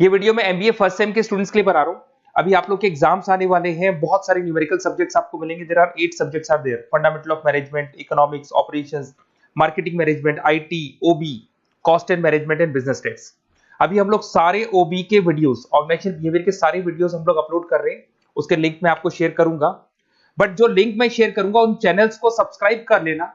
ये वीडियो मैं MBA first sem के स्टूडेंट्स के लिए बना रहा हूँ। अभी आप लोग के एग्जाम्स आने वाले हैं, बहुत सारे न्यूमेरिकल सब्जेक्ट्स आपको मिलेंगे। There are 8 subjects are there, fundamental of management, economics, operations, marketing management, IT, OB, cost and management and business stats. अभी हम लोग सारे ओबी के वीडियोस, ऑर्गेनाइजेशन बिहेवियर के सारे वीडियोस हम लोग अपलोड कर रहे हैं। उसके लिंक मैं आपको शेयर करूंगा, बट जो लिंक मैं शेयर करूंगा उन चैनल्स को सब्सक्राइब कर लेना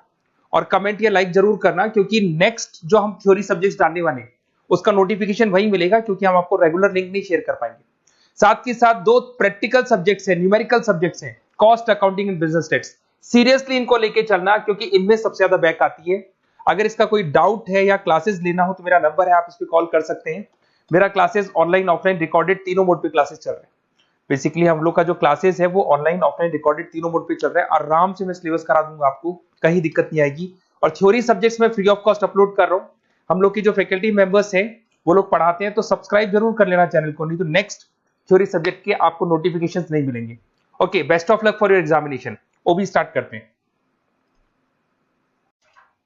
और कमेंट या लाइक जरूर करना, क्योंकि नेक्स्ट जो हम थ्योरी सब्जेक्ट्स डालने वाले हैं उसका नोटिफिकेशन वही मिलेगा, क्योंकि हम आपको रेगुलर लिंक नहीं शेयर कर पाएंगे। साथ के साथ 2 प्रैक्टिकल सब्जेक्ट्स हैं, न्यूमेरिकल सब्जेक्ट्स हैं, cost accounting and business states. Seriously इनको लेके चलना, क्योंकि इनमें सबसे ज्यादा बैक आती है। अगर इसका कोई डाउट है या क्लासेस लेना हो तो मेरा नंबर है, आप इस पर कॉल कर सकते हैं। मेरा क्लासेस ऑनलाइन ऑफलाइन रिकॉर्डेड तीनों मोड पे क्लासेस चल रहे हैं। बेसिकली हम लोग का जो क्लासेस है वो ऑनलाइन ऑफलाइन रिकॉर्डेड तीनों मोड पे चल रहा है। आराम से मैं सिलेबस करा दूंगा, आपको कहीं दिक्कत नहीं आएगी। और थ्योरी सब्जेक्ट्स में फ्री ऑफ कॉस्ट अपलोड कर रहा हूँ। हम लोग की जो फैकल्टी मेंबर्स हैं वो लोग पढ़ाते हैं, तो सब्सक्राइब जरूर कर लेना चैनल को, नहीं तो नेक्स्ट थ्योरी सब्जेक्ट के आपको नोटिफिकेशंस नहीं मिलेंगे। Okay, best of luck for your examination. OB start करते हैं।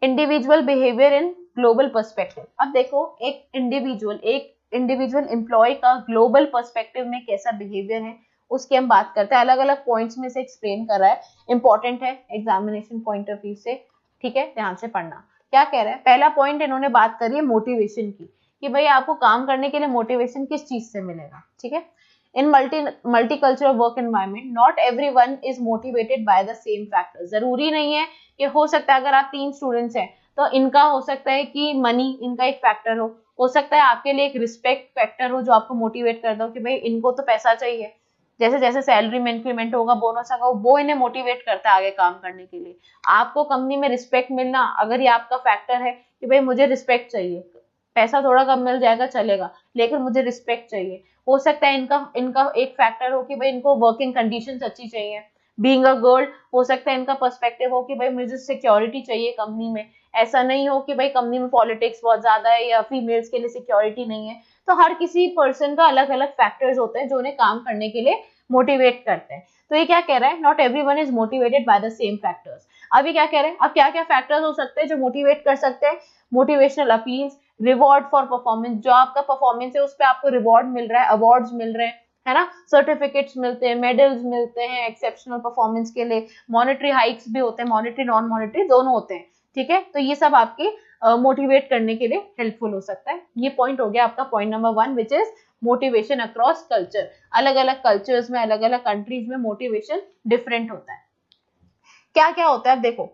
Individual behaviour in global perspective. अब देखो, एक इंडिविजुअल एम्प्लॉय का ग्लोबल पर्सपेक्टिव में कैसा बिहेवियर है उसकी हम बात करते हैं। अलग अलग पॉइंट्स में से एक्सप्लेन कर रहा है, इंपॉर्टेंट है एग्जामिनेशन पॉइंट ऑफ व्यू से। ठीक है, ध्यान से पढ़ना। क्या कह रहा है? पहला पॉइंट इन्होंने बात करी है मोटिवेशन की, कि भाई आपको काम करने के लिए मोटिवेशन किस चीज से मिलेगा। ठीक है, in multicultural work environment not everyone is motivated by the same factor. जरूरी नहीं है कि, हो सकता है अगर आप 3 स्टूडेंट्स हैं तो इनका हो सकता है कि मनी इनका एक फैक्टर हो सकता है आपके लिए एक रिस्पेक्ट फैक्टर हो जो आपको मोटिवेट कर दो कि भाई इनको तो पैसा चाहिए। जैसे जैसे सैलरी में इंक्रीमेंट होगा, बोनस होगा, वो इन्हें मोटिवेट करता है आगे काम करने के लिए। आपको कंपनी में रिस्पेक्ट मिलना, अगर ये आपका फैक्टर है कि भाई मुझे रिस्पेक्ट चाहिए, पैसा थोड़ा कम मिल जाएगा चलेगा लेकिन मुझे रिस्पेक्ट चाहिए। हो सकता है इनका इनका एक फैक्टर हो कि भाई इनको वर्किंग कंडीशंस अच्छी चाहिए। बीइंग अ गर्ल, हो सकता है इनका पर्सपेक्टिव हो कि भाई मुझे सिक्योरिटी चाहिए कंपनी में। ऐसा नहीं हो कि भाई कंपनी में पॉलिटिक्स बहुत ज्यादा है या फीमेल्स के लिए सिक्योरिटी नहीं है। तो हर किसी पर्सन का अलग अलग फैक्टर्स होते हैं जो उन्हें काम करने के लिए मोटिवेट करते हैं। तो ये क्या कह रहा है? Not everyone is motivated by the same factors. अभी क्या कह रहे हैं? अब क्या क्या फैक्टर्स हो सकते हैं जो मोटिवेट कर सकते हैं? Motivational appeals, reward for performance, जो आपका परफॉर्मेंस है उस पर आपको रिवॉर्ड मिल रहा है, अवार्ड्स मिल रहे हैं, है ना, सर्टिफिकेट्स मिलते हैं, मेडल्स मिलते हैं एक्सेप्शनल परफॉर्मेंस के लिए, मॉनेटरी हाइक्स भी होते हैं, मॉनेटरी नॉन मॉनेटरी दोनों होते हैं। ठीक है, तो ये सब आपके मोटिवेट करने के लिए हेल्पफुल हो सकता है। ये पॉइंट हो गया आपका point number 1, which is motivation across culture. अलग अलग कल्चर्स में, अलग अलग कंट्रीज में मोटिवेशन डिफरेंट होता है। क्या क्या होता है अब देखो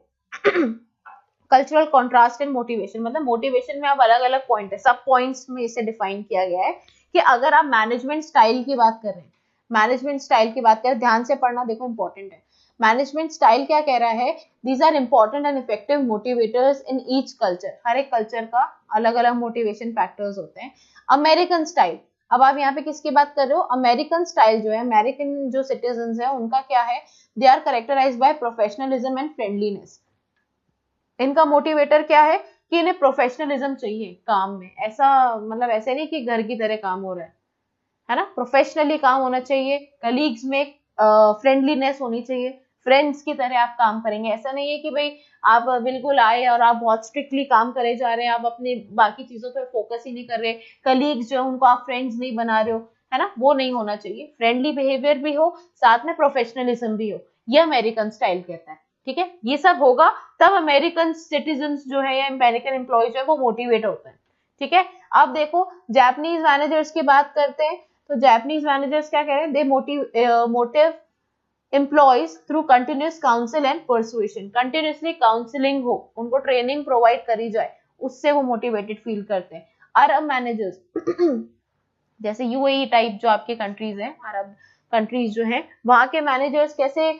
कल्चरल कॉन्ट्रास्ट एंड मोटिवेशन, मतलब मोटिवेशन में अब अलग अलग पॉइंट है, सब पॉइंट्स में इसे डिफाइन किया गया है कि अगर आप मैनेजमेंट स्टाइल की बात कर रहे हैं, मैनेजमेंट स्टाइल की बात करें, ध्यान से पढ़ना, देखो इंपॉर्टेंट है। मैनेजमेंट स्टाइल क्या कह रहा है? These are important and effective motivators in each culture. हर एक कल्चर का अलग अलग मोटिवेशन फैक्टर्स होते हैं। अमेरिकन स्टाइल, अब आप यहाँ पे किसकी बात कर रहे हो? अमेरिकन स्टाइल जो है, अमेरिकन जो सिटीजन है उनका क्या है? They are characterised by professionalism and friendliness. इनका मोटिवेटर क्या है कि इन्हें प्रोफेशनलिज्म चाहिए काम में। ऐसा मतलब ऐसे नहीं कि घर की तरह काम हो रहा है ना, प्रोफेशनली काम होना चाहिए। कलीग्स में फ्रेंडलीनेस होनी चाहिए, फ्रेंड्स की तरह आप काम करेंगे। ऐसा नहीं है कि भाई आप बिल्कुल आए और आप बहुत स्ट्रिक्टली काम करे जा रहे हैं, आप अपनी बाकी चीजों पर फोकस ही नहीं कर रहे, कलीग्स जो है उनको आप फ्रेंड्स नहीं बना रहे हो, है ना, वो नहीं होना चाहिए। फ्रेंडली बिहेवियर भी हो, साथ में प्रोफेशनलिज्म भी हो, ये अमेरिकन स्टाइल कहता है। ठीक है, ये सब होगा तब अमेरिकन सिटीजन्स जो है या अमेरिकन एम्प्लॉयज जो है वो मोटिवेट होते हैं। ठीक है, अब देखो जापानीज मैनेजर्स की बात करते हैं, तो जापानीज मैनेजर्स क्या कह रहे हैं? They motivate employees through continuous counsel and persuasion. Continuously counselling हो, उनको ट्रेनिंग प्रोवाइड करी जाए, उससे वो मोटिवेटेड फील करते हैं। अरब मैनेजर्स जैसे यूएई टाइप जो आपके कंट्रीज हैं, अरब कंट्रीज जो है, वहां के मैनेजर्स कैसे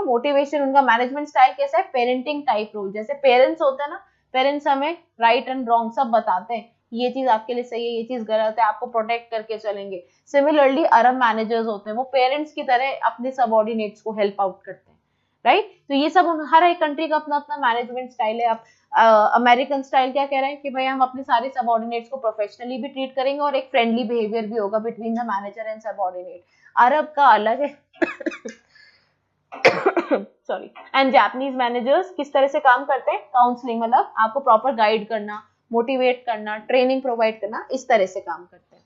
मोटिवेशन, उनका मैनेजमेंट स्टाइल कैसा है? Parenting type role. जैसे पेरेंट्स होते हैं ना, पेरेंट्स हमें राइट एंड रॉन्ग सब बताते हैं, ये चीज आपके लिए सही है, ये चीज गलत है, आपको प्रोटेक्ट करके चलेंगे। सिमिलरली अरब मैनेजर्स होते हैं, वो पेरेंट्स की तरह अपने सबऑर्डिनेट्स को हेल्प आउट करते हैं, राइट। तो ये सब हर एक कंट्री का अपना अपना मैनेजमेंट स्टाइल है। आप अमेरिकन स्टाइल क्या कह रहे हैं कि भाई हम अपने सारे सबऑर्डिनेट्स को प्रोफेशनली भी ट्रीट करेंगे और एक फ्रेंडली बिहेवियर भी होगा between the manager and subordinate. Arab का अलग है सॉरी। एंड जापानीज मैनेजर्स किस तरह से काम करते हैं? काउंसलिंग, मतलब आपको प्रॉपर गाइड करना, मोटिवेट करना, ट्रेनिंग प्रोवाइड करना, इस तरह से काम करते हैं।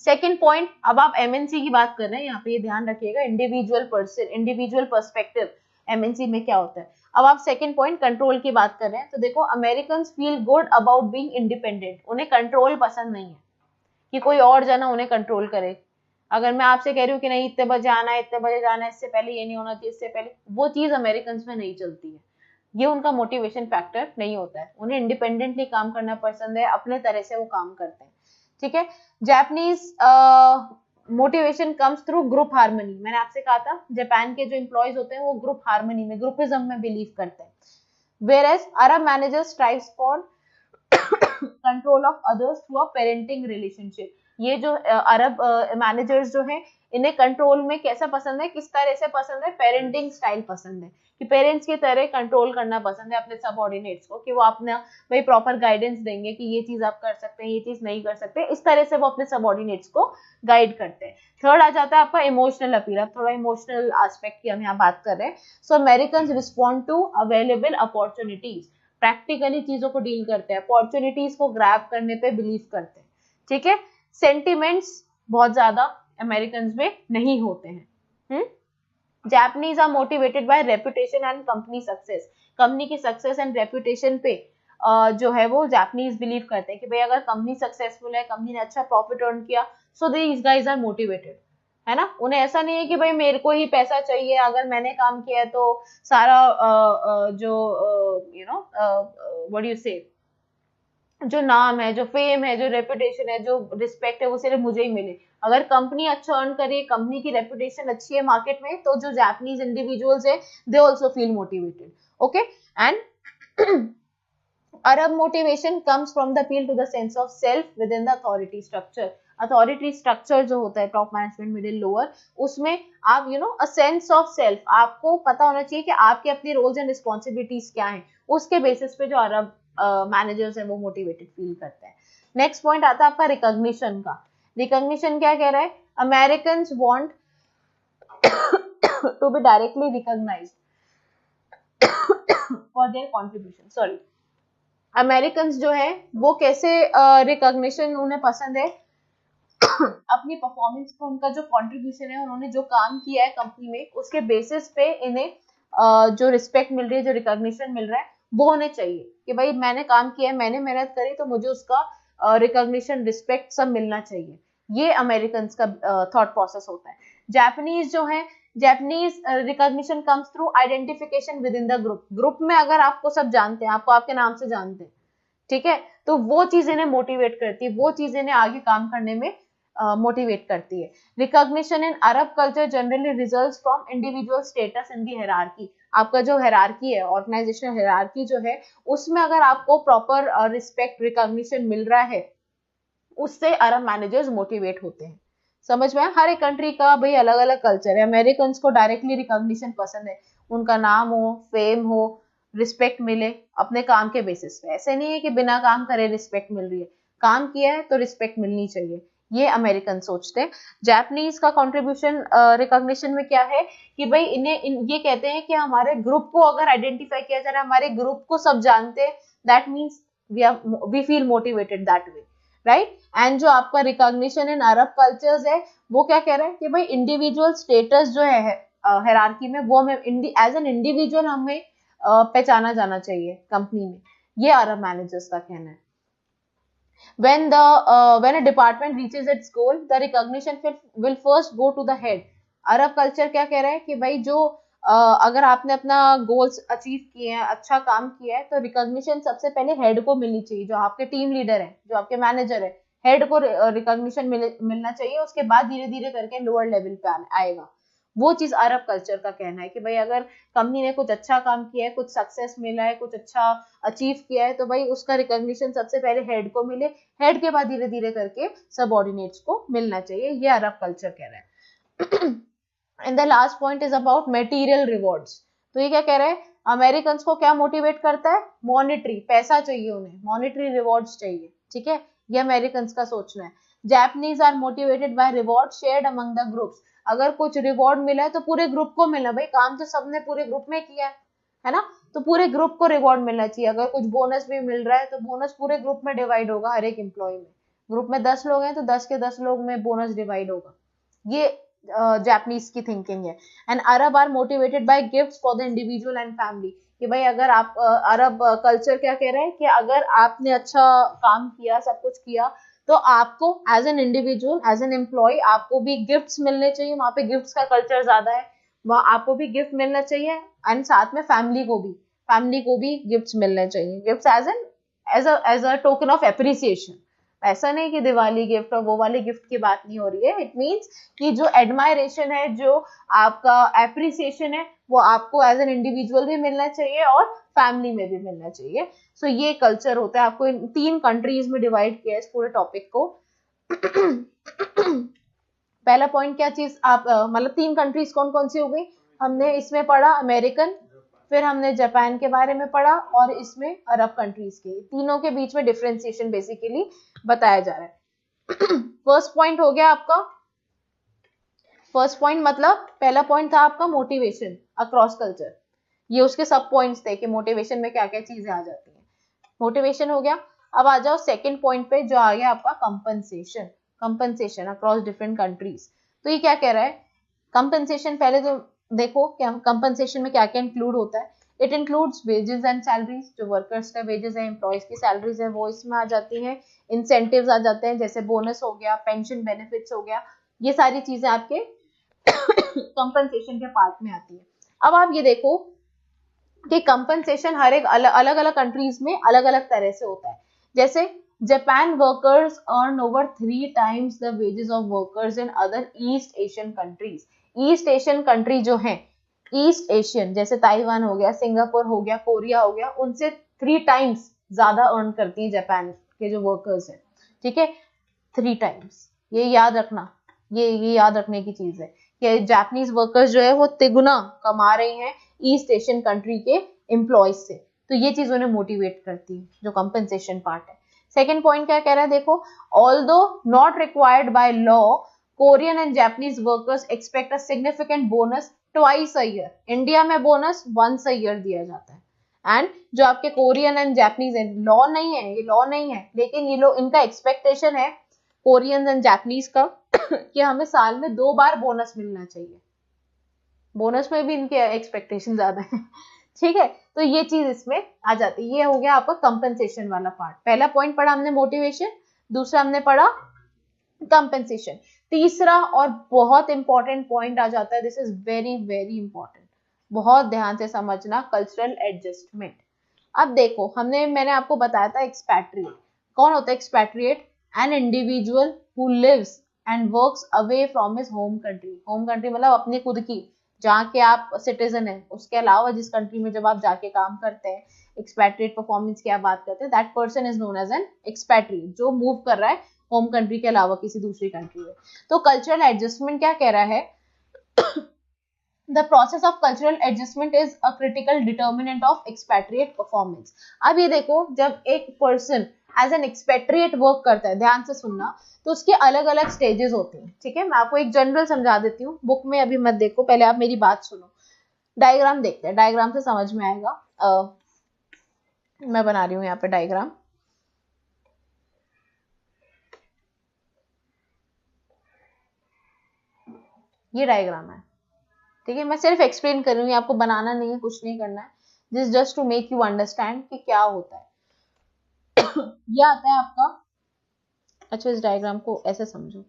सेकेंड पॉइंट, अब आप एमएनसी की बात कर रहे हैं, यहाँ पे ये ध्यान रखिएगा, इंडिविजुअल पर्सपेक्टिव एमएनसी में क्या होता है। अब आप सेकेंड पॉइंट कंट्रोल की बात कर रहे हैं, तो देखो American feel good about being independent, उन्हें कंट्रोल पसंद नहीं है कि कोई और जना उन्हें कंट्रोल करे। अगर मैं आपसे कह रही हूँ कि नहीं इतने बजे आना है, इतने बजे जाना है, इससे पहले ये नहीं होना चाहिए, इससे पहले, वो चीज अमेरिकन में नहीं चलती है, ये उनका मोटिवेशन फैक्टर नहीं होता है, उन्हें इंडिपेंडेंटली काम करना पसंद है, अपने तरह से वो काम करते हैं, ठीक है। Japanese motivation comes through group harmony, मैंने आपसे कहा था जापान के जो एम्प्लॉयज होते हैं वो ग्रुप हार्मनी में, ग्रुपिज्म में बिलीव करते हैं। Whereas Arab managers strives for control of others through a parenting relationship, ये जो अरब मैनेजर्स जो है इन्हें कंट्रोल में कैसा पसंद है, किस तरह से पसंद है, पेरेंटिंग स्टाइल पसंद है, कि पेरेंट्स की तरह कंट्रोल करना पसंद है अपने सबऑर्डिनेट्स को, कि वो अपना भाई प्रॉपर गाइडेंस देंगे कि ये चीज आप कर सकते हैं, ये चीज नहीं कर सकते, इस तरह से वो अपने सबऑर्डिनेट्स को गाइड करते हैं। थर्ड आ जाता है आपका इमोशनल अपील, अब थोड़ा इमोशनल एस्पेक्ट की हम यहाँ बात कर रहे हैं। So American respond to available opportunities, practically चीजों को डील करते हैं, अपॉर्चुनिटीज को ग्रैब करने पे बिलीव करते हैं, ठीक है। सेंटिमेंट्स बहुत ज्यादा अमेरिकन में नहीं होते हैं। Japanese are motivated by reputation and company success, company की सक्सेस एंड रेपुटेशन पे जो है वो जापानीज बिलीव करते हैं कि भाई अगर कंपनी सक्सेसफुल है, कंपनी ने अच्छा प्रॉफिट अर्न किया, so these guys are motivated, है ना। उन्हें ऐसा नहीं है कि भाई मेरे को ही पैसा चाहिए, अगर मैंने काम किया तो सारा जो you know what do you से, जो नाम है, जो फेम है, जो रेपुटेशन है, जो रिस्पेक्ट है, वो सिर्फ मुझे ही मिले। अगर कंपनी अच्छा अर्न करे, कंपनी की रेपुटेशन अच्छी है मार्केट में, तो जो जापानीज इंडिविजुअल्स है they also feel motivated, okay. And Arab motivation comes from the appeal to the sense of self within the authority structure. Authority structure जो होता है टॉप मैनेजमेंट मिडिल लोअर, उसमें आप अ सेंस ऑफ सेल्फ, आपको पता होना चाहिए कि आपके अपनी रोल्स एंड रिस्पॉन्सिबिलिटीज क्या हैं, उसके बेसिस पे जो अरब मैनेजर्स हैं वो मोटिवेटेड फील करते हैं। नेक्स्ट पॉइंट आता है आपका रिकॉग्निशन का। रिकॉग्निशन क्या कह रहा है, American want to be directly recognised for their contribution, sorry, American जो है वो कैसे रिकॉग्निशन उन्हें पसंद है अपनी परफॉर्मेंस को, उनका जो कंट्रीब्यूशन है, उन्होंने जो काम किया है कंपनी में, उसके बेसिस पे इन्हें जो रिस्पेक्ट मिल रही है, जो रिकॉग्निशन मिल रहा है, वो होने चाहिए कि भाई मैंने काम किया है, मैंने मेहनत करी, तो मुझे उसका रिकॉग्निशन रिस्पेक्ट सब मिलना चाहिए। ये अमेरिकन का थॉट प्रोसेस होता है। जापानीज जो है, Japanese recognition comes through identification with in the group, group में अगर आपको सब जानते हैं, आपको आपके नाम से जानते हैं, ठीक है, तो वो चीज इन्हें मोटिवेट करती है, वो चीज इन्हें आगे काम करने में मोटिवेट करती है। Recognition in Arab culture generally results from individual status in the hierarchy, आपका जो हायरार्की है, ऑर्गेनाइजेशनल हायरार्की जो है, उसमें अगर आपको प्रॉपर रिस्पेक्ट रिकॉग्निशन मिल रहा है, उससे अरब मैनेजर्स मोटिवेट होते हैं। समझ में, हर एक कंट्री का भाई अलग अलग कल्चर है। अमेरिकन को डायरेक्टली रिकॉग्निशन पसंद है, उनका नाम हो, फेम हो, रिस्पेक्ट मिले अपने काम के बेसिस पे, ऐसे नहीं है कि बिना काम करे रिस्पेक्ट मिल रही है, काम किया है तो रिस्पेक्ट मिलनी चाहिए, ये अमेरिकन सोचते हैं। जापानीज का कंट्रीब्यूशन रिकॉग्निशन में क्या है कि भाई ये कहते हैं कि हमारे ग्रुप को अगर आइडेंटिफाई किया जा रहा है, हमारे ग्रुप को सब जानते हैं, that means we feel motivated that way, right. And जो आपका रिकॉग्निशन इन अरब कल्चर्स है, वो क्या कह रहा है कि भाई इंडिविजुअल स्टेटस जो है हायरार्की में, वो हमें एज एन इंडिविजुअल हमें पहचाना जाना चाहिए कंपनी में, ये अरब मैनेजर्स का कहना है। when a department reaches its goal, the recognition will first go to the head. Arab culture क्या कह रहा है कि भाई जो अगर आपने अपना गोल्स अचीव किए हैं, अच्छा काम किया है, तो रिकॉग्निशन सबसे पहले हेड को मिलनी चाहिए, जो आपके टीम लीडर है, जो आपके मैनेजर है, हेड को रिकॉग्निशन मिलना चाहिए, उसके बाद धीरे धीरे करके लोअर लेवल पे आएगा। वो चीज अरब कल्चर का कहना है कि भाई अगर कंपनी ने कुछ अच्छा काम किया है, कुछ सक्सेस मिला है, कुछ अच्छा अचीव किया है, तो भाई उसका रिकॉग्निशन सबसे पहले हेड को मिले, हेड के बाद धीरे धीरे करके सबऑर्डिनेट्स को मिलना चाहिए, ये अरब कल्चर कह रहा है। And the last point is about material rewards. तो ये क्या कह रहा है, अमेरिकन को क्या मोटिवेट करता है, मॉनिटरी, पैसा चाहिए उन्हें, मॉनिटरी रिवॉर्ड्स चाहिए, ठीक है, ये अमेरिकन का सोचना है। Japanese are motivated by reward shared among the groups, अगर कुछ रिवॉर्ड मिला है तो पूरे ग्रुप को मिला, भाई काम तो सबने पूरे ग्रुप में किया है ना, तो पूरे ग्रुप को रिवॉर्ड मिलना चाहिए। अगर कुछ बोनस भी मिल रहा है तो बोनस पूरे ग्रुप में डिवाइड होगा हर एक एम्प्लॉय में, ग्रुप में 10 लोग हैं तो 10 के 10 लोग में बोनस डिवाइड होगा। ये जापानीज की थिंकिंग है। And Arab are motivated by gifts for the individual and family, कि भाई अगर आप अरब कल्चर क्या कह रहा है कि अगर आपने अच्छा काम किया, सब कुछ किया, तो आपको as an individual, as an employee आपको भी गिफ्ट्स मिलने चाहिए। वहां पे गिफ्ट्स का कल्चर ज्यादा है, वहां आपको भी गिफ्ट मिलना चाहिए। एंड साथ में फैमिली को भी गिफ्ट्स मिलने चाहिए। Gifts as a token of appreciation. ऐसा नहीं कि दिवाली गिफ्ट और वो वाले गिफ्ट की बात नहीं हो रही है। इट मीन्स कि जो एडमायरेशन है, जो आपका एप्रिसिएशन है, वो आपको एज एन इंडिविजुअल भी मिलना चाहिए और फैमिली में भी मिलना चाहिए। सो ये कल्चर होता है। आपको इन 3 कंट्रीज में डिवाइड किया है इस पूरे टॉपिक को। पहला पॉइंट क्या चीज आप मतलब 3 कंट्रीज कौन कौन सी हो गई हमने इसमें पढ़ा, अमेरिकन, फिर हमने जापान के बारे में पढ़ा और इसमें अरब कंट्रीज के, तीनों के बीच में डिफरेंशिएशन बेसिकली बताया जा रहा है। फर्स्ट पॉइंट हो गया आपका, फर्स्ट पॉइंट मतलब पहला पॉइंट था आपका मोटिवेशन अक्रॉस कल्चर। ये उसके सब पॉइंट्स थे कि मोटिवेशन में क्या क्या चीजें आ जाती हैं। मोटिवेशन हो गया। अब आ जाओ सेकंड पॉइंट पे जो आ गया आपका compensation. Compensation across different countries. तो ये क्या कह रहा है, कंपनसेशन पहले तो देखो क्या कंपनसेशन में क्या क्या इंक्लूड होता है। It includes wages and salaries, जो वर्कर्स का वेजेस है, एम्प्लॉयज की सैलरीज है, वो इसमें आ जाती हैं। इंसेंटिव्स आ जाते हैं, जैसे बोनस हो गया, पेंशन बेनिफिट्स हो गया, ये सारी चीजें आपके कंपनसेशन के पार्ट में आती है। अब आप ये देखो कि कंपनसेशन हर एक अलग अलग कंट्रीज में अलग अलग तरह से होता है। जैसे Japan workers earn over 3 times the wages of workers in other east Asian countries. East Asian country जो है, ईस्ट एशियन जैसे ताइवान हो गया, सिंगापुर हो गया, कोरिया हो गया, उनसे 3 times ज्यादा अर्न करती है जापान के जो वर्कर्स हैं। ठीक है, 3 times, ये याद रखना, ये याद रखने की चीज है कि जापानीज वर्कर्स जो है वो तिगुना कमा रही हैं ईस्ट एशियन कंट्री के एम्प्लॉयज से। तो ये चीज उन्हें मोटिवेट करती है, जो कंपनसेशन पार्ट है। सेकेंड पॉइंट क्या कह रहा है देखो, although not required by law, Korean and Japanese workers expect a significant bonus twice a year. India में बोनस वंस अ ईयर दिया जाता है। एंड जो आपके कोरियन एंड जापानीज है, लॉ नहीं है, ये लॉ नहीं है, लेकिन ये लोग, इनका एक्सपेक्टेशन है कोरियन एंड जापानीज का कि हमें साल में 2 बार बोनस मिलना चाहिए। बोनस में भी इनके एक्सपेक्टेशन ज्यादा है। ठीक है, तो ये चीज इसमें आ जाती है। ये हो गया आपका कंपनसेशन वाला पार्ट। पहला पॉइंट पढ़ा हमने मोटिवेशन, दूसरा हमने पढ़ा कंपनसेशन। तीसरा और बहुत इंपॉर्टेंट पॉइंट आ जाता है, this is very very important, बहुत ध्यान से समझना, कल्चरल एडजस्टमेंट। अब देखो मैंने आपको बताया था एक्सपैट्रिएट। कौन होता है expatriate? An individual who lives and works away from his home country. Home country मतलब अपनी खुद की, जहाँ के आप सिटीजन है, उसके अलावा जिस कंट्री में जब आप जाके काम करते हैं, एक्सपैट्रिएट परफॉर्मेंस की आप बात करते हैं, that person is known as an expatriate, जो मूव कर रहा है होम कंट्री के अलावा किसी दूसरी कंट्री में। तो कल्चरल एडजस्टमेंट क्या कह रहा है, The process of cultural adjustment is a critical determinant of expatriate performance. अब ये देखो, जब एक person as an expatriate work करता है, ध्यान से सुनना, तो उसके अलग अलग स्टेजेस होते हैं। ठीक है, मैं आपको एक जनरल समझा देती हूँ, बुक में अभी मत देखो, पहले आप मेरी बात सुनो। डायग्राम देखते हैं, डायग्राम से समझ में आएगा। मैं बना रही हूँ यहाँ पे डायग्राम। ये डायग्राम है, ठीक है, मैं सिर्फ एक्सप्लेन कर रही हूँ, आपको बनाना नहीं है, कुछ नहीं करना है, this just to make you understand कि क्या होता है। ये आता है आपका, अच्छा इस डायग्राम को ऐसे समझो,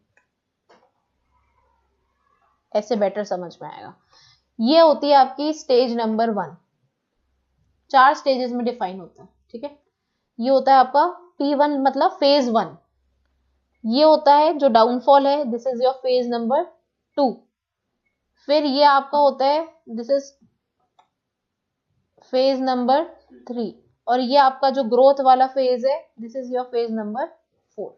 ऐसे बेटर समझ में आएगा। ये होती है आपकी स्टेज नंबर 1, 4 स्टेजेस में डिफाइन होता है। ठीक है, ये होता है आपका P1 मतलब फेज 1। ये होता है जो डाउनफॉल है, this is your phase number 2। फिर ये आपका होता है, दिस इज फेज नंबर 3, और ये आपका जो ग्रोथ वाला फेज है, this is your phase number 4।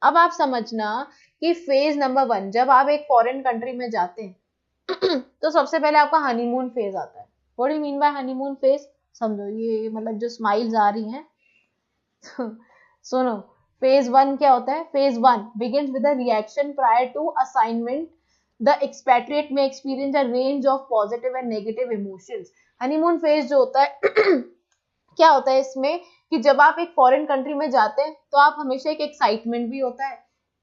अब आप समझना कि फेज नंबर 1, जब आप एक फॉरेन कंट्री में जाते हैं तो सबसे पहले आपका हनीमून फेज आता है। What do you mean by honeymoon phase? समझो, ये मतलब जो स्माइल्स आ रही हैं सुनो, फेज 1 क्या होता है? Phase 1 begins with a reaction prior to assignment. The expatriate may experience a range of positive and negative emotions. Honeymoon phase जो होता है क्या होता है इसमें कि जब आप एक फॉरेन कंट्री में जाते हैं तो आप हमेशा एक एक्साइटमेंट भी होता है,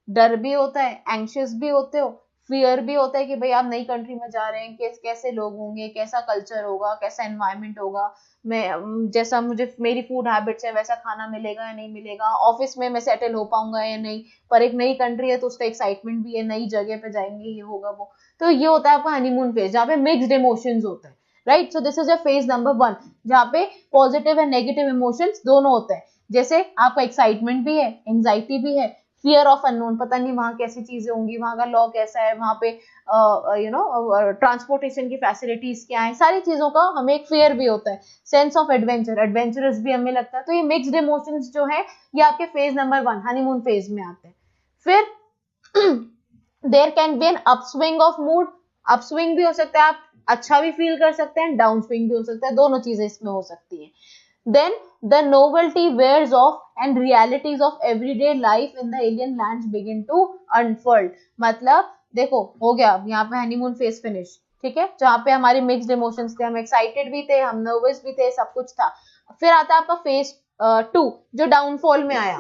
डर भी होता है, एंग्शियस भी होते हो, फियर भी होता है कि भाई आप नई कंट्री में जा रहे हैं, कैसे लोग होंगे, कैसा कल्चर होगा, कैसा एनवायरनमेंट होगा, मैं जैसा मुझे मेरी फूड हैबिट्स है वैसा खाना मिलेगा या नहीं मिलेगा, ऑफिस में मैं सेटल हो पाऊंगा या नहीं। पर एक नई कंट्री है तो उसका एक्साइटमेंट भी है, नई जगह पे जाएंगे, ये होगा वो। तो ये होता है आपका हनीमून फेज, जहाँ पे मिक्स्ड इमोशंस होते हैं, right. So this is a phase number 1, जहाँ पे पॉजिटिव एंड नेगेटिव इमोशंस दोनों होते हैं। जैसे आपका एक्साइटमेंट भी है, एंजाइटी भी है, फियर ऑफ अननोन, पता नहीं वहां कैसी चीजें होंगी, वहां का लॉ कैसा है, वहां पे ट्रांसपोर्टेशन की फैसिलिटीज क्या है, सारी चीजों का हमें एक फियर भी होता है। सेंस ऑफ एडवेंचर, एडवेंचरस भी हमें लगता है। तो ये मिक्स्ड इमोशंस जो है ये आपके फेज नंबर 1 हनीमून फेज में आते हैं। फिर there can be an upswing of mood, upswing भी हो सकता है, आप अच्छा भी फील कर सकते हैं, डाउन स्विंग भी हो सकता है, दोनों चीजें इसमें हो सकती हैं। Then the novelty wears off and realities of everyday life in the alien lands begin to unfold। मतलब देखो हो गया यहाँ पे हनीमून फेज फिनिश, ठीक है, जहाँ पे हमारे मिक्स्ड इमोशंस थे, हम एक्साइटेड भी थे, हम नर्वस भी थे, सब कुछ था। फिर आता है आपका फेज 2 जो डाउनफॉल में आया।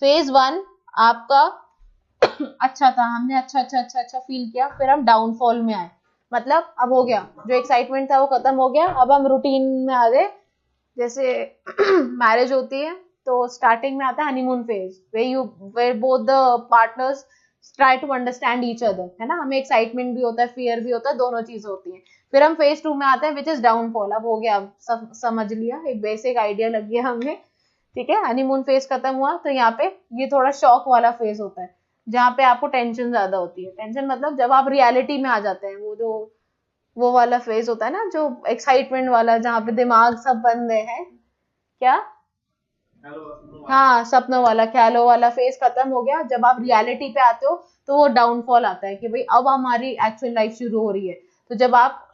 फेज 1 आपका अच्छा था, हमने अच्छा फील किया, फिर हम डाउनफॉल में आए, मतलब अब हो गया, जो एक्साइटमेंट था वो खत्म हो गया, अब हम रूटीन में आ गए। जैसे मैरिज होती है तो स्टार्टिंग में आता है honeymoon phase, where both the partners try to understand each other, है ना, हमें एक्साइटमेंट भी होता है, फियर भी होता है, दोनों चीजें होती हैं। फिर हम फेज 2 में आते हैं विच इज डाउनफॉल। अब हो गया, अब सब समझ लिया, एक बेसिक आइडिया लग गया हमें, ठीक है। हनीमून फेज खत्म हुआ तो यहाँ पे ये थोड़ा शॉक वाला फेज होता है, जहाँ पे आपको टेंशन ज्यादा होती है। टेंशन मतलब जब आप रियलिटी में आ जाते हैं, वो वाला फेज होता है ना, जो एक्साइटमेंट वाला, जहाँ पे दिमाग सब बंद है, क्या, हाँ सपनों वाला, ख्यालों वाला फेज खत्म हो गया। जब आप रियलिटी पे आते हो तो वो डाउनफॉल आता है कि भाई अब हमारी एक्चुअल लाइफ शुरू हो रही है। तो जब आप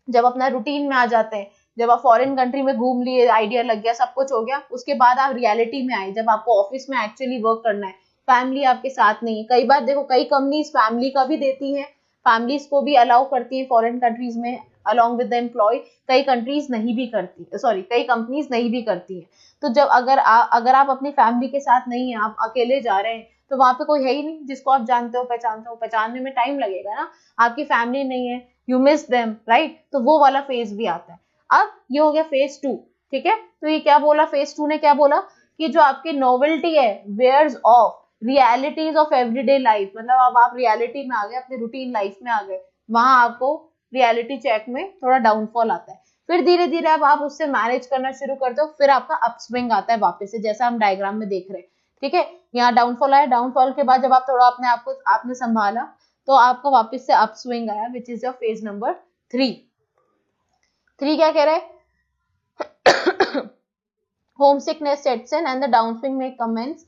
जब अपना रूटीन में आ जाते हैं, जब आप फॉरेन कंट्री में घूम लिए, आइडिया लग गया, सब कुछ हो गया, उसके बाद आप रियलिटी में आए, जब आपको ऑफिस में एक्चुअली वर्क करना है, फैमिली आपके साथ नहीं है। कई बार देखो कई कंपनीज फैमिली का भी देती हैं, फैमिलीज को भी अलाउ करती हैं फॉरेन कंट्रीज में अलॉन्ग विद द एम्प्लॉय, कई कंट्रीज नहीं भी करती, सॉरी कई कंपनीज नहीं भी करती है। तो जब अगर आप अपनी फैमिली के साथ नहीं है, आप अकेले जा रहे हैं, तो वहां पे कोई है ही नहीं जिसको आप जानते हो, पहचानने में टाइम लगेगा ना, आपकी फैमिली नहीं है, यू मिस देम, राइट। तो वो वाला फेज भी आता है। अब ये हो गया फेज 2, ठीक है। तो ये क्या बोला, फेज 2 ने क्या बोला कि जो आपकी नोवेल्टी है wears off, realities of everyday life, मतलब अब आप रियलिटी में आ गए, अपने रूटीन लाइफ में आ गए, वहां आपको रियलिटी चेक में थोड़ा डाउनफॉल आता है। फिर धीरे धीरे अब आप उससे मैनेज करना शुरू करते हो, फिर आपका अपस्विंग आता है वापस से, जैसा हम डायग्राम में देख रहे हैं, ठीक है। यहाँ डाउनफॉल आया, डाउनफॉल के बाद जब आप थोड़ा अपने आप को आपने संभाला तो आपका वापस से अपस्विंग आया, which is your phase number 3। 3 क्या कह रहे हैं, homesickness sets in and the downswing may commence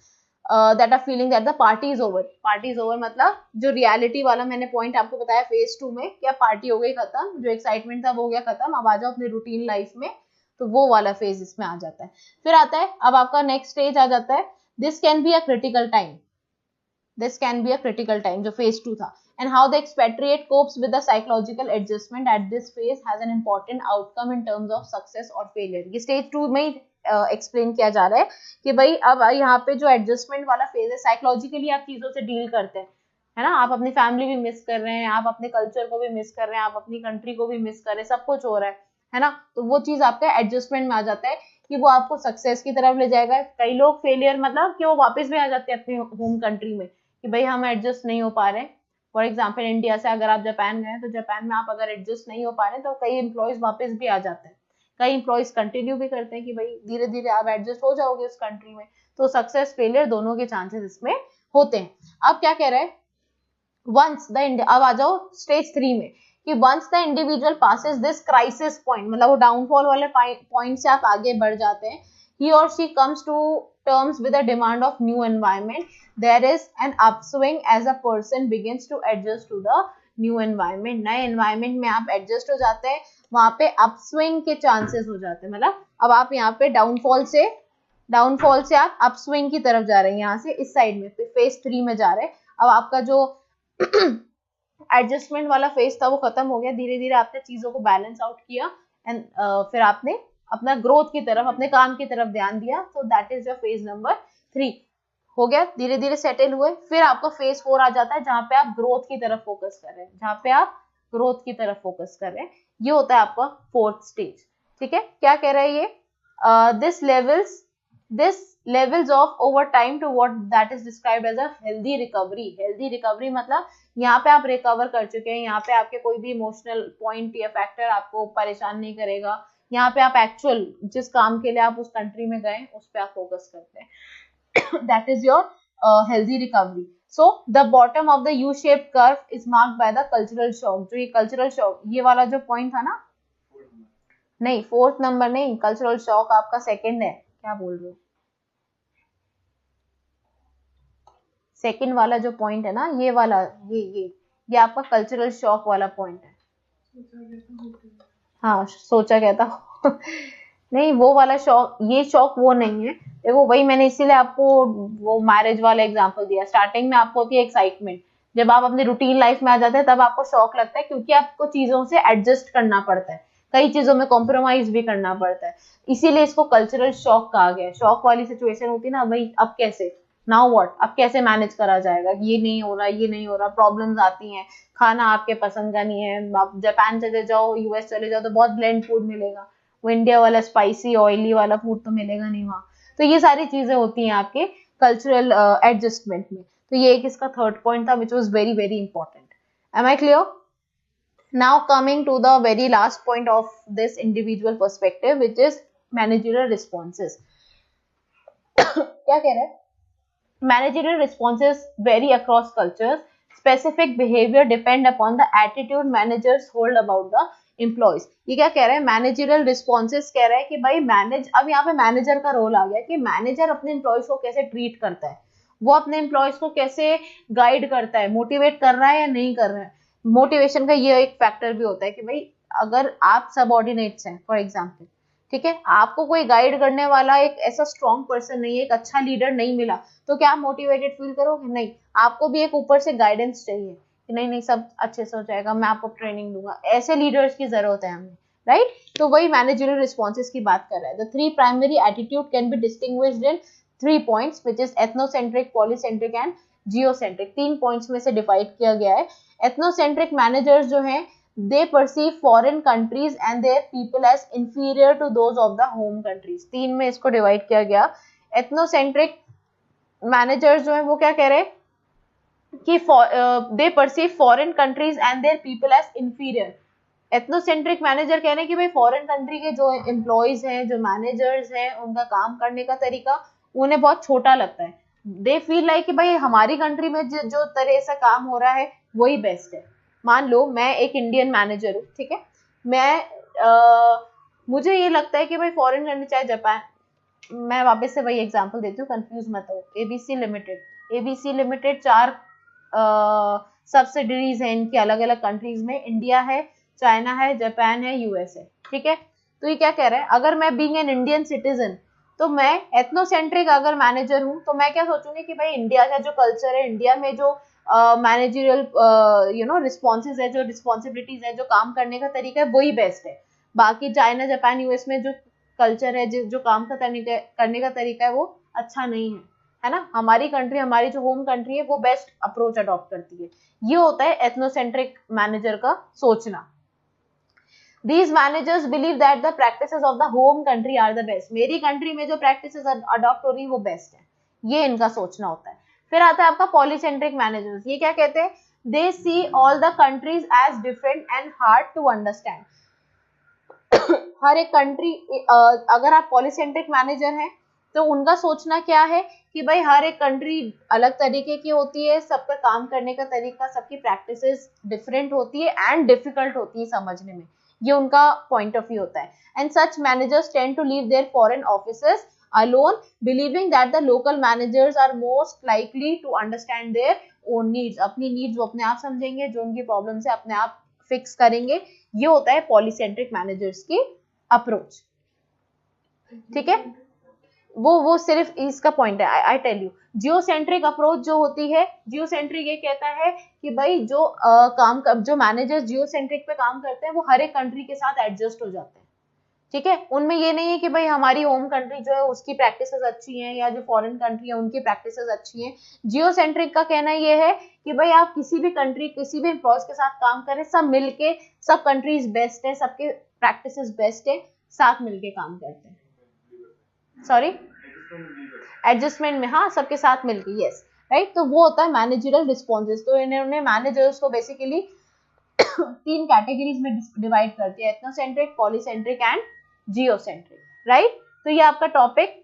that are feeling that the party is over। party is over मतलब जो रियलिटी वाला मैंने पॉइंट आपको बताया फेज 2 में, क्या पार्टी हो गई खत्म, जो एक्साइटमेंट था वो हो गया खत्म, अब आ जाओ अपने रूटीन लाइफ में, तो वो वाला फेज इसमें आ जाता है। फिर आता है अब आपका नेक्स्ट स्टेज आ जाता है, this can be a critical time, this can be a critical time जो phase 2 था, and how the expatriate copes with the psychological adjustment at this phase has an important outcome in terms of success or failure। ये stage 2 में ही explain किया जा रहा है कि भाई अब यहाँ पे जो एडजस्टमेंट वाला फेज है, साइकोलॉजिकली आप चीजों से डील करते हैं, है ना, आप अपनी फैमिली भी मिस कर रहे हैं, आप अपने कल्चर को भी मिस कर रहे हैं, आप अपनी कंट्री को भी मिस कर रहे हैं, सब कुछ हो रहा है ना। तो वो चीज आपका एडजस्टमेंट में आ जाता है कि वो आपको सक्सेस की तरफ ले जाएगा। कई लोग फेलियर मतलब कि वो वापस भी आ जाते हैं अपने होम कंट्री में कि भाई हम एडजस्ट नहीं हो पा रहे। फॉर एग्जाम्पल इंडिया से अगर आप जापान गए तो जापान में आप अगर एडजस्ट नहीं हो पा रहे तो कई एम्प्लॉयज वापस भी आ जाते हैं, कई एम्प्लॉयज कंटिन्यू भी करते हैं कि भाई धीरे धीरे आप एडजस्ट हो जाओगे उस कंट्री में। तो सक्सेस फेलियर दोनों के चांसेस इसमें होते हैं। अब क्या कह रहे हैं, वंस द अब आ जाओ स्टेज 3 में कि once the individual passes this crisis point, मतलब वो डाउनफॉल वाले पॉइंट से आप आगे बढ़ जाते हैं, he or she comes to terms with the demand of new environment, there is an upswing as a person begins to adjust to the new environment। नए environment में आप adjust हो जाते हैं, वहां पे upswing के chances हो जाते हैं, मतलब अब आप यहाँ पे डाउनफॉल से आप अपस्विंग की तरफ जा रहे हैं, यहाँ से इस साइड में फेज 3 में जा रहे हैं। अब आपका जो एडजस्टमेंट वाला फेज था वो खत्म हो गया, धीरे धीरे आपने चीजों को बैलेंस आउट किया एंड फिर आपने अपना ग्रोथ की तरफ, अपने काम की तरफ ध्यान दिया, तो that is your phase number 3। हो गया, धीरे धीरे सेटल हुए। फिर आपका फेज 4 आ जाता है जहां पे आप ग्रोथ की तरफ फोकस कर रहे हैं, जहां पे आप ग्रोथ की तरफ फोकस कर रहे हैं। ये होता है आपका फोर्थ स्टेज। ठीक है, क्या कह रहा है ये, this levels of over time to what that is described as a healthy recovery. Healthy recovery मतलब यहाँ पे आप रिकवर कर चुके हैं, यहाँ पे आपके कोई भी इमोशनल पॉइंट या फैक्टर आपको परेशान नहीं करेगा, यहाँ पे आप एक्चुअल जिस काम के लिए आप उस कंट्री में गए उस पे आप फोकस करते हैं। that is your healthy recovery. So the bottom of the U-shaped curve is marked by the cultural shock. जो ये cultural shock, ये वाला जो point था ना, नहीं फोर्थ नंबर नहीं, cultural shock आपका सेकंड है, क्या बोल रहे हो, सेकंड वाला जो पॉइंट है ना, ये वाला, ये आपका कल्चरल शॉक वाला पॉइंट है। हाँ, सोचा क्या था नहीं, वो वाला शॉक, ये शॉक वो नहीं है। देखो वही मैंने इसीलिए आपको वो मैरिज वाला एग्जांपल दिया। स्टार्टिंग में आपको होती है एक्साइटमेंट, जब आप अपनी रूटीन लाइफ में आ जाते हैं तब आपको शॉक लगता है, क्योंकि आपको चीजों से एडजस्ट करना पड़ता है, कई चीजों में कॉम्प्रोमाइज भी करना पड़ता है, इसीलिए इसको कल्चरल शॉक कहा गया है। शॉक वाली सिचुएशन होती है ना, भाई अब कैसे, नाउ व्हाट, अब कैसे मैनेज करा जाएगा, ये नहीं हो रहा, ये नहीं हो रहा, प्रॉब्लम्स आती हैं, खाना आपके पसंद का नहीं है, आप जापान चले जाओ, यूएस चले जाओ तो बहुत ब्लेंड फूड मिलेगा, वो इंडिया वाला स्पाइसी ऑयली वाला फूड तो मिलेगा नहीं वहां। तो ये सारी चीजें होती हैं आपके कल्चरल एडजस्टमेंट में। तो ये एक इसका थर्ड पॉइंट था which was very very important. Am I clear? Now coming to the very last point of this individual perspective which is managerial responses. क्या कह रहे हैं, managerial responses vary across cultures, specific behaviour depend upon the attitude managers hold about the employees. ये क्या कह रहा है, managerial responses कह रहा है कि भाई मैनेज, अब यहाँ पे मैनेजर का रोल आ गया कि मैनेजर अपने एम्प्लॉयज को कैसे ट्रीट करता है, वो अपने एम्प्लॉयज को कैसे गाइड करता है, मोटिवेट कर रहा है या नहीं कर रहा है। मोटिवेशन का ये एक फैक्टर भी होता है कि भाई अगर आप सबऑर्डिनेट्स हैं फॉर एग्जाम्पल, ठीक है, आपको कोई गाइड करने वाला एक ऐसा स्ट्रॉन्ग पर्सन नहीं है, एक अच्छा लीडर नहीं मिला, तो क्या आप मोटिवेटेड फील करोगे? नहीं, आपको भी एक ऊपर से गाइडेंस चाहिए कि नहीं नहीं सब अच्छे से हो जाएगा, मैं आपको ट्रेनिंग दूंगा, ऐसे लीडर्स की जरूरत है हमें, राइट? तो वही मैनेजरियल रिस्पॉन्सेज की बात कर रहा है। The three primary attitude can be distinguished in 3 points which is ethnocentric, polycentric and geocentric. 3 points में से डिवाइड किया गया है। एथनोसेंट्रिक मैनेजर्स जो हैं they perceive foreign countries and their people as inferior to those of the home countries। 3 में इसको divide किया गया। एथनोसेंट्रिक मैनेजर्स जो है वो क्या कह रहे हैं कि they perceive foreign countries and their people as inferior। Ethnocentric manager कह रहे हैं कि भाई फॉरेन कंट्री के जो एम्प्लॉयज हैं, जो मैनेजर्स हैं, उनका काम करने का तरीका उन्हें बहुत छोटा लगता है। दे फील लाइक कि भाई हमारी कंट्री में जो तरह से काम हो रहा है वही बेस्ट है। मान लो मैं एक इंडियन मैनेजर हूँ, ठीक है, मुझे ये लगता है कि भाई फॉरेन कंट्री चाहे जापान, मैं वापस से वही एग्जांपल देती हूँ, कंफ्यूज मत हो। एबीसी लिमिटेड 4 सब्सिडरीज हैं इनकी अलग अलग कंट्रीज में, इंडिया है, चाइना है, जापान है, यूएस है, ठीक है। तो ये क्या कह रहा है, अगर मैं बीइंग एन इंडियन सिटीजन, तो मैं एथनोसेंट्रिक अगर मैनेजर हूँ तो मैं क्या सोचूंगी कि भाई इंडिया का जो कल्चर है, इंडिया में जो मैनेजरियल रिस्पॉन्सेज है, जो रिस्पॉन्सिबिलिटीज है, जो काम करने का तरीका है वही बेस्ट है। बाकी चाइना, जापान, यूएस में जो कल्चर है, जो काम का करने का तरीका है वो अच्छा नहीं है ना। हमारी कंट्री, हमारी जो होम कंट्री है वो बेस्ट अप्रोच अडॉप्ट करती है। ये होता है एथनोसेंट्रिक मैनेजर का सोचना। These managers believe that the practices of the home country are the best। मेरी कंट्री में जो प्रैक्टिसेस अडॉप्ट हो रही है वो बेस्ट है, ये इनका सोचना होता है। फिर आता है आपका पॉलीसेंट्रिक मैनेजर्स। ये क्या कहते हैं, they see all the countries as different and hard to understand. हर एक कंट्री, अगर आप पॉलीसेंट्रिक मैनेजर हैं तो उनका सोचना क्या है कि भाई हर एक कंट्री अलग तरीके की होती है, सबका काम करने का तरीका, सबकी प्रैक्टिसेस डिफरेंट होती है एंड डिफिकल्ट होती है समझने में, ये उनका पॉइंट ऑफ व्यू होता है। And such managers tend to leave their foreign offices alone, believing that the local managers are most likely to understand their own needs। अपनी नीड्स वो अपने आप समझेंगे, जो उनकी प्रॉब्लम है अपने आप फिक्स करेंगे। ये होता है पॉलीसेंट्रिक मैनेजर्स की अप्रोच, ठीक है। वो सिर्फ इसका पॉइंट है। I tell you, geocentric approach जो होती है, जियोसेंट्रिक ये कहता है कि भाई जो मैनेजर्स जियोसेंट्रिक पे काम करते हैं वो हर एक कंट्री के साथ एडजस्ट हो जाते हैं, ठीक है, उनमें ये नहीं है कि भाई हमारी होम कंट्री जो है उसकी प्रैक्टिसेस अच्छी हैं या जो फॉरेन कंट्री है उनकी प्रैक्टिसेस अच्छी हैं। जियोसेंट्रिक का कहना ये है कि भाई आप किसी भी कंट्री, किसी भी एम्प्लॉयज के साथ काम करें, सब मिलके, सब कंट्रीज बेस्ट है, सबके प्रैक्टिसेस बेस्ट है, साथ मिलके काम करते हैं। सॉरी, एडजस्टमेंट में, हाँ, सबके साथ मिलके, यस, राइट। तो वो होता है मैनेजरियल रिस्पॉन्सेज। तो इन्होंने मैनेजर्स को बेसिकली 3 कैटेगरीज में डिवाइड कर दिया, ethnocentric, polycentric and geocentric, right. तो ये आपका टॉपिक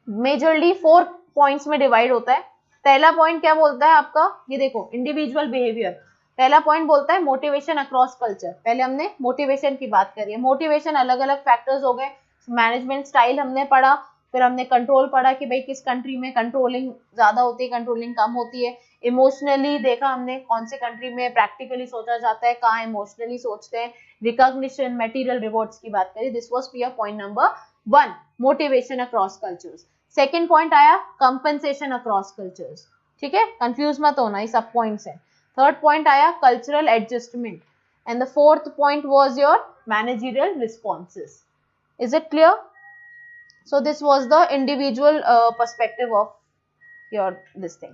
मेजरली 4 पॉइंट्स में डिवाइड होता है। पहला पॉइंट क्या बोलता है आपका, ये देखो, इंडिविजुअल बिहेवियर। पहला पॉइंट बोलता है मोटिवेशन अक्रॉस कल्चर। पहले हमने मोटिवेशन की बात करी है। मोटिवेशन अलग अलग फैक्टर्स हो गए, मैनेजमेंट स्टाइल हमने पढ़ा, फिर हमने कंट्रोल पढ़ा कि भाई किस कंट्री में कंट्रोलिंग ज्यादा होती है, कंट्रोलिंग कम होती है। इमोशनली देखा हमने, कौन से कंट्री में प्रैक्टिकली सोचा जाता है, कहाँ इमोशनली सोचते हैं। रिकॉग्निशन, मटेरियल रिवॉर्ड्स की बात करें। This was your point number 1, motivation across cultures. Second point आया कंपनसेशन अक्रॉस कल्चर्स, ठीक है, कंफ्यूज मत होना, ये सब पॉइंट्स हैं। थर्ड पॉइंट आया cultural adjustment, and the fourth point was your managerial responses. Is it clear? So this was the individual perspective of your this thing.